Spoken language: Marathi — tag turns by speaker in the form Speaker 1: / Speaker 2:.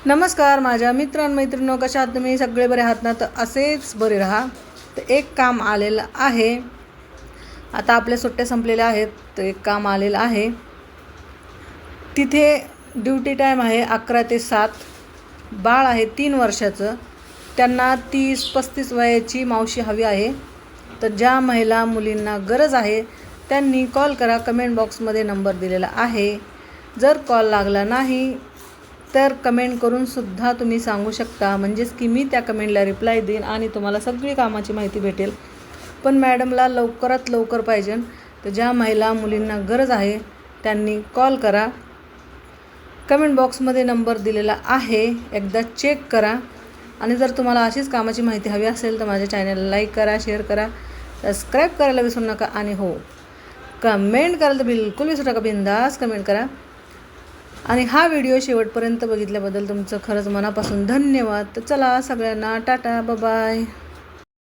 Speaker 1: नमस्कार माझ्या मित्रांनो, कशा आहात तुम्ही? सगळे बरे आहात ना? तर असेच बरे राहा. तर एक काम आलेलं आहे. आता आपल्या सुट्ट्या संपलेल्या आहेत. तर एक काम आलेलं आहे. तिथे ड्युटी टाईम आहे 11 ते 7. बाळ आहे 3 वर्षाचं. त्यांना 30-35 वयाची मावशी हवी आहे. तर ज्या महिला मुलींना गरज आहे त्यांनी कॉल करा. कमेंट बॉक्समध्ये नंबर दिलेला आहे. जर कॉल लागला नाही तर कमेंट करूनसुद्धा तुम्ही सांगू शकता, म्हणजेच की मी त्या कमेंटला रिप्लाय देईन आणि तुम्हाला सगळी कामाची माहिती भेटेल. पण मॅडमला लवकरात लवकर पाहिजे. तर ज्या महिला मुलींना गरज आहे त्यांनी कॉल करा. कमेंट बॉक्समध्ये नंबर दिलेला आहे, एकदा चेक करा. आणि जर तुम्हाला अशीच कामाची माहिती हवी असेल तर माझ्या चॅनलला लाईक करा, शेअर करा, सबस्क्राईब करायला विसरू नका. आणि हो, कमेंट करायला तर बिलकुल विसरू नका. बिंदास कमेंट करा. आणि हा व्हिडिओ शेवटपर्यंत बघितल्याबद्दल तुमचं खरंच मनापासून धन्यवाद. तर चला सगळ्यांना टाटा, बाय.